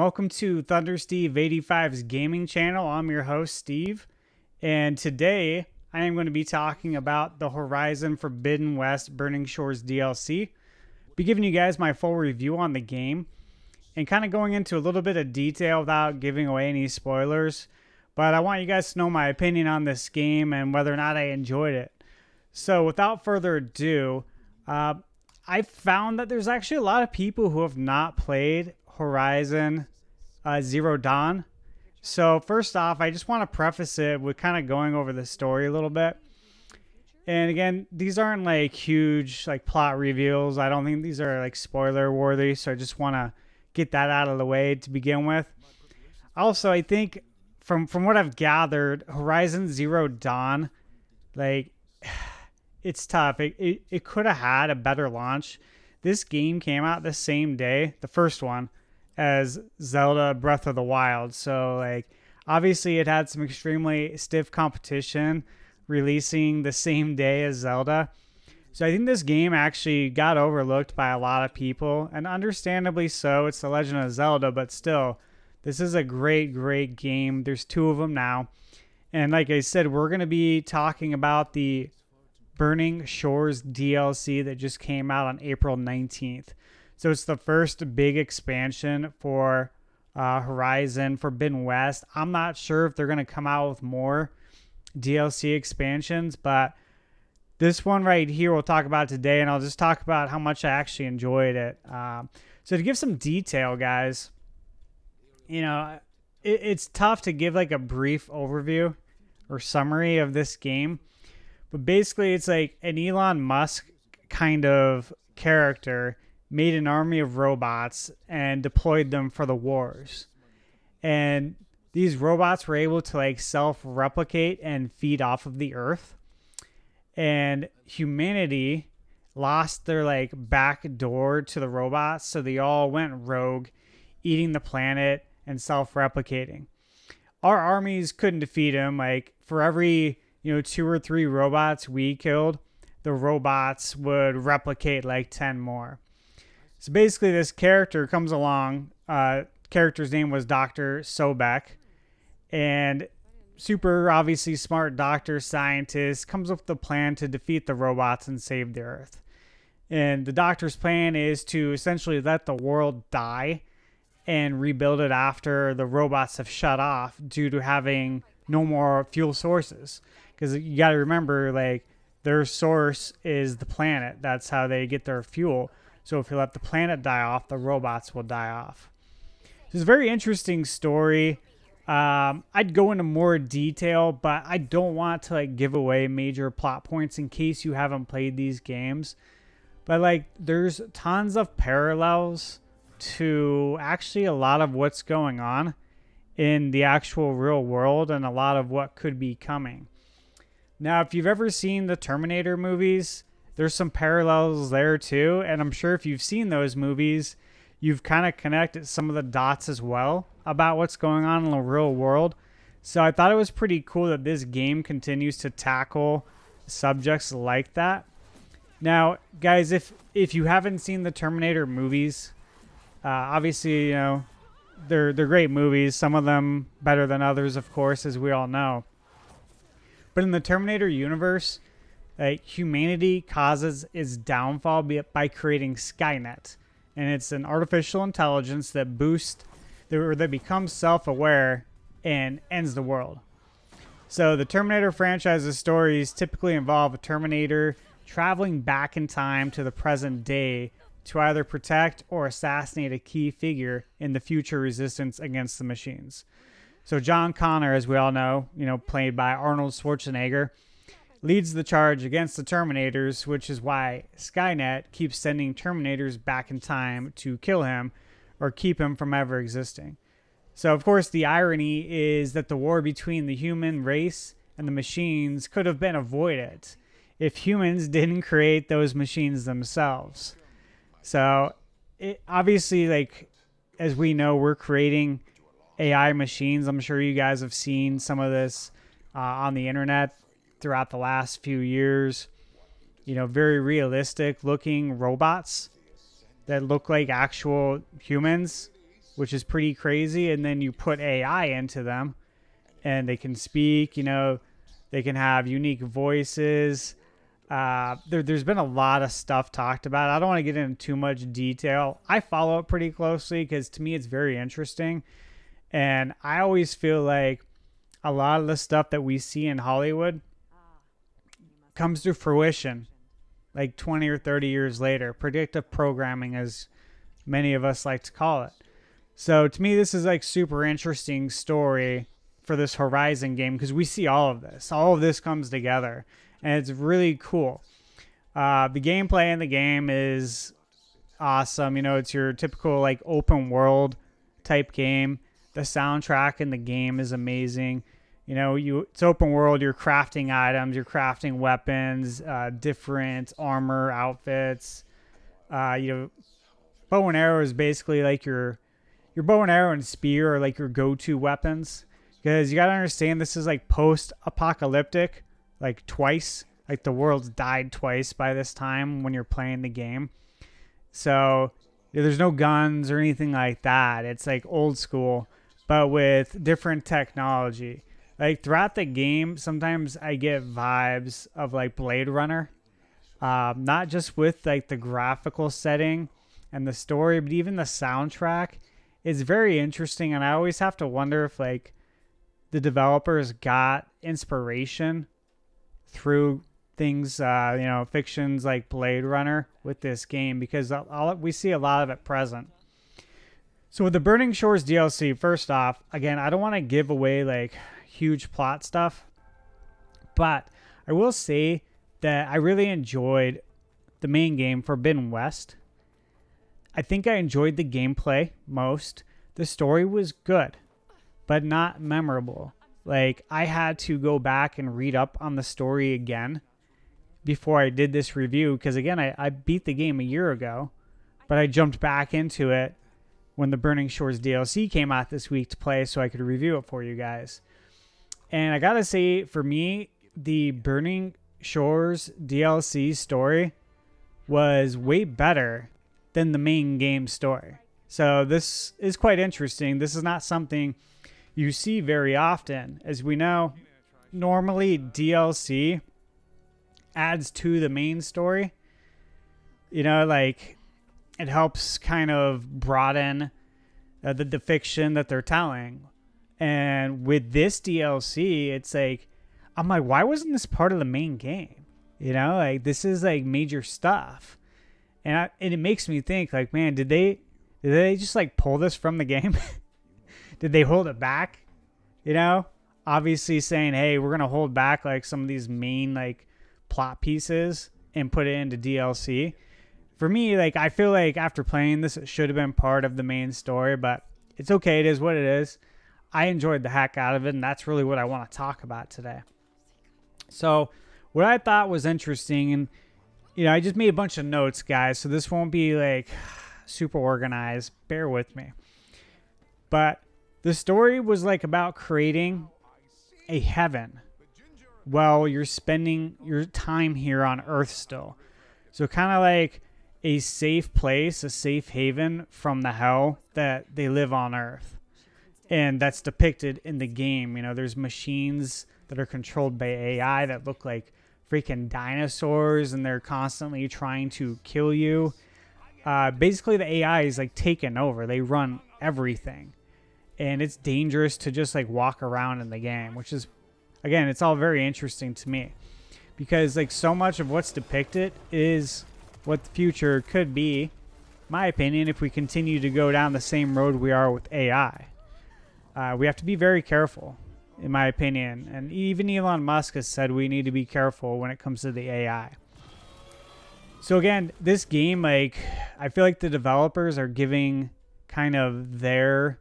welcome to Thunder Steve 85's gaming channel. I'm your host, Steve, and today I am going to be talking about the Horizon Forbidden West Burning Shores DLC. Be giving you guys my full review on the game and kind of going into a little bit of detail without giving away any spoilers, but I want you guys to know my opinion on this game and whether or not I enjoyed it. So without further ado, I found that there's actually a lot of people who have not played Horizon Zero Dawn. So first off, I just want to preface it with kind of going over the story a little bit. And again, these aren't like huge like plot reveals. I don't think these are like spoiler worthy. So I just want to get that out of the way to begin with. Also, I think from what I've gathered, Horizon Zero Dawn, like it's tough. It could have had a better launch. This game came out the same day, the first one, as Zelda Breath of the Wild. So like obviously it had some extremely stiff competition releasing the same day as Zelda. So I think this game actually got overlooked by a lot of people, and understandably so. It's The Legend of Zelda, but still, this is a great game. There's two of them now. And like I said, we're going to be talking about the Burning Shores DLC that just came out on April 19th. So it's the first big expansion for Horizon Forbidden West. I'm not sure if they're going to come out with more DLC expansions, but this one right here we'll talk about today, and I'll just talk about how much I actually enjoyed it. So to give some detail, guys, you know, it's tough to give like a brief overview or summary of this game. But basically, it's like an Elon Musk kind of character made an army of robots and deployed them for the wars. And these robots were able to like self-replicate and feed off of the Earth. And humanity lost their like back door to the robots, so they all went rogue, eating the planet and self-replicating. Our armies couldn't defeat them. Like for every 2 or 3 robots we killed, the robots would replicate like 10 more. So basically this character comes along, character's name was Dr. Sobek, and super obviously smart doctor scientist comes up with a plan to defeat the robots and save the Earth. And the doctor's plan is to essentially let the world die and rebuild it after the robots have shut off due to having no more fuel sources. Because you got to remember, like, their source is the planet. That's how they get their fuel. So if you let the planet die off, the robots will die off. It's a very interesting story. I'd go into more detail, but I don't want to like give away major plot points in case you haven't played these games. But like, there's tons of parallels to actually a lot of what's going on in the actual real world and a lot of what could be coming. Now, if you've ever seen the Terminator movies, there's some parallels there too. And I'm sure if you've seen those movies, you've kind of connected some of the dots as well about what's going on in the real world. So I thought it was pretty cool that this game continues to tackle subjects like that. Now, guys, if you haven't seen the Terminator movies, obviously, they're great movies. Some of them better than others, of course, as we all know. But in the Terminator universe, like, humanity causes its downfall by creating Skynet. And it's an artificial intelligence that that becomes self-aware and ends the world. So the Terminator franchise's stories typically involve a Terminator traveling back in time to the present day to either protect or assassinate a key figure in the future resistance against the machines. So John Connor, as we all know, played by Arnold Schwarzenegger, leads the charge against the Terminators, which is why Skynet keeps sending Terminators back in time to kill him or keep him from ever existing. So, of course, the irony is that the war between the human race and the machines could have been avoided if humans didn't create those machines themselves. So, obviously, like, as we know, we're creating AI machines. I'm sure you guys have seen some of this on the internet throughout the last few years. Very realistic looking robots that look like actual humans which is pretty crazy. And then you put AI into them and they can speak, you know, they can have unique voices. There's been a lot of stuff talked about. I don't want to get into too much detail. I follow it pretty closely because to me it's very interesting. And I always feel like a lot of the stuff that we see in Hollywood comes to fruition like 20 or 30 years later. Predictive programming, as many of us like to call it. So to me, this is like super interesting story for this Horizon game because we see all of this. All of this comes together. And it's really cool. The gameplay in the game is awesome. You know, it's your typical like open world type game. The soundtrack in the game is amazing. You know, it's open world. You're crafting items. You're crafting weapons, different armor, outfits. You know, bow and arrow is basically like your bow and arrow and spear are like your go-to weapons. Because you got to understand this is like post-apocalyptic. Like twice, like the world's died twice by this time when you're playing the game. So there's no guns or anything like that. It's like old school, but with different technology. Like throughout the game, sometimes I get vibes of like Blade Runner. Not just with like the graphical setting and the story, but even the soundtrack is very interesting. And I always have to wonder if like the developers got inspiration through things, you know, fictions like Blade Runner with this game, because we see a lot of it present. So with the Burning Shores DLC, first off, again, I don't want to give away like huge plot stuff, but I will say that I really enjoyed the main game, Forbidden West. I think I enjoyed the gameplay most. The story was good, but not memorable. Like, I had to go back and read up on the story again before I did this review. Because, again, I beat the game a year ago. But I jumped back into it when the Burning Shores DLC came out this week to play so I could review it for you guys. And I got to say, for me, the Burning Shores DLC story was way better than the main game story. So this is quite interesting. This is not something you see very often. As we know, normally DLC adds to the main story. You know, like it helps kind of broaden the fiction that they're telling. And with this DLC, it's like, I'm like, why wasn't this part of the main game? You know, like this is like major stuff. And it makes me think like, man, did they just like pull this from the game? Did they hold it back? You know, obviously saying, hey, we're going to hold back like some of these main like plot pieces and put it into DLC. For me, like, I feel like after playing this, it should have been part of the main story, but it's okay. It is what it is. I enjoyed the heck out of it, and that's really what I want to talk about today. So what I thought was interesting, and, you know, I just made a bunch of notes, guys, so this won't be like super organized. Bear with me. But the story was like about creating a heaven while you're spending your time here on Earth still. So kind of like a safe place, a safe haven from the hell that they live on Earth. And that's depicted in the game. You know, there's machines that are controlled by AI that look like freaking dinosaurs, and they're constantly trying to kill you. Basically, the AI is like taken over. They run everything. And it's dangerous to just like walk around in the game, which is, again, it's all very interesting to me. Because like so much of what's depicted is what the future could be, my opinion, if we continue to go down the same road we are with AI. We have to be very careful, in my opinion. And even Elon Musk has said we need to be careful when it comes to the AI. So again, this game, like, I feel like the developers are giving kind of their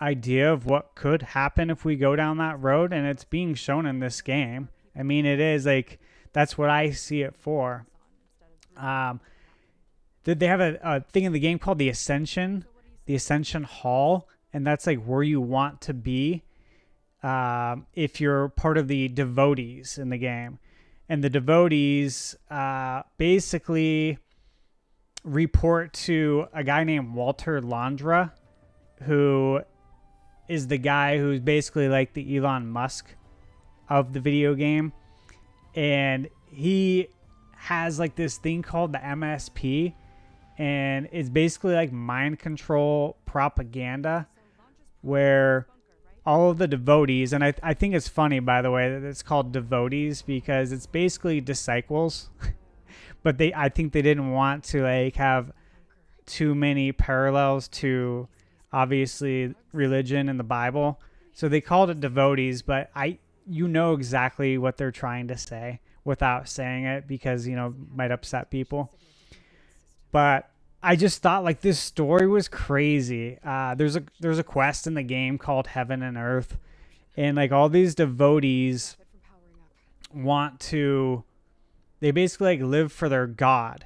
idea of what could happen if we go down that road, and it's being shown in this game. I mean, it is like, that's what I see it for. They have a thing in the game called the Ascension Hall, and that's like where you want to be if you're part of the devotees in the game. And the devotees basically report to a guy named Walter Landra, who is the guy who's basically like the Elon Musk of the video game. And he has like this thing called the MSP, and it's basically like mind control propaganda, where all of the devotees, and I think it's funny, by the way, that it's called devotees because it's basically disciples. But I think they didn't want to like have too many parallels to obviously religion and the Bible, so they called it devotees. But you know exactly what they're trying to say without saying it, because might upset people. But I just thought like this story was crazy. There's a quest in the game called Heaven and Earth, and like all these devotees they basically like live for their god,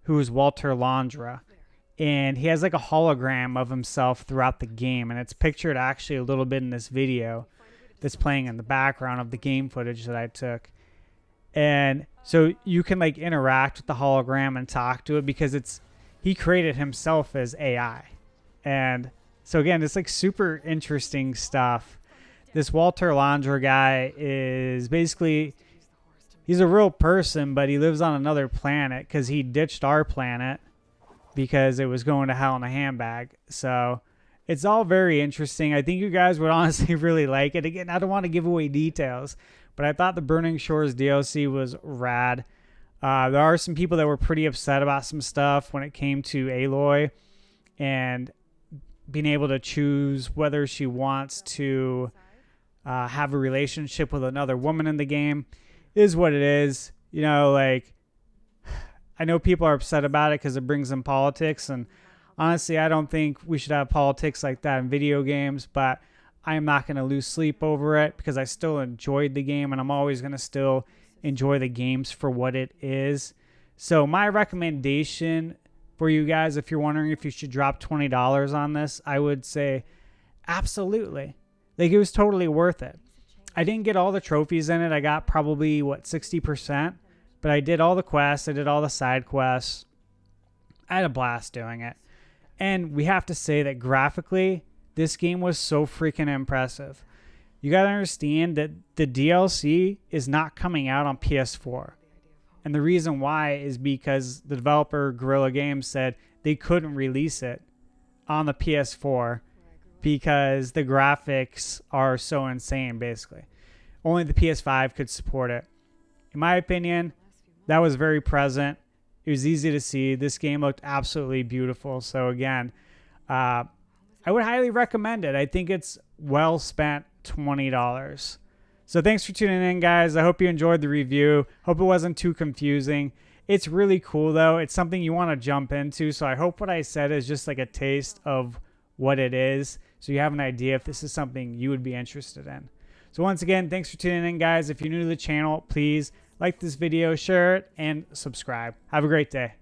who is Walter Londra, and he has like a hologram of himself throughout the game, and it's pictured actually a little bit in this video that's playing in the background of the game footage that I took. And so you can like interact with the hologram and talk to it, because he created himself as AI. And so again, it's like super interesting stuff. This Walter Londra guy is basically, he's a real person, but he lives on another planet because he ditched our planet because it was going to hell in a handbag. So it's all very interesting. I think you guys would honestly really like it. Again, I don't want to give away details, but I thought the Burning Shores DLC was rad. There are some people that were pretty upset about some stuff when it came to Aloy and being able to choose whether she wants to have a relationship with another woman in the game. It is what it is. Like, I know people are upset about it because it brings in politics, and honestly, I don't think we should have politics like that in video games, but I am not going to lose sleep over it because I still enjoyed the game, and I'm always going to still enjoy the games for what it is. So my recommendation for you guys, if you're wondering if you should drop $20 on this, I would say absolutely. Like, it was totally worth it. I didn't get all the trophies in it. I got probably 60%, but I did all the quests. I did all the side quests. I had a blast doing it. And we have to say that graphically, this game was so freaking impressive. You got to understand that the DLC is not coming out on PS4. And the reason why is because the developer, Guerrilla Games, said they couldn't release it on the PS4 because the graphics are so insane, basically. Only the PS5 could support it. In my opinion, that was very present. It was easy to see. This game looked absolutely beautiful. So again, I would highly recommend it. I think it's well spent $20. So thanks for tuning in, guys. I hope you enjoyed the review. Hope it wasn't too confusing. It's really cool, though. It's something you want to jump into. So I hope what I said is just like a taste of what it is, so you have an idea if this is something you would be interested in. So once again, thanks for tuning in, guys. If you're new to the channel, please like this video, share it, and subscribe. Have a great day.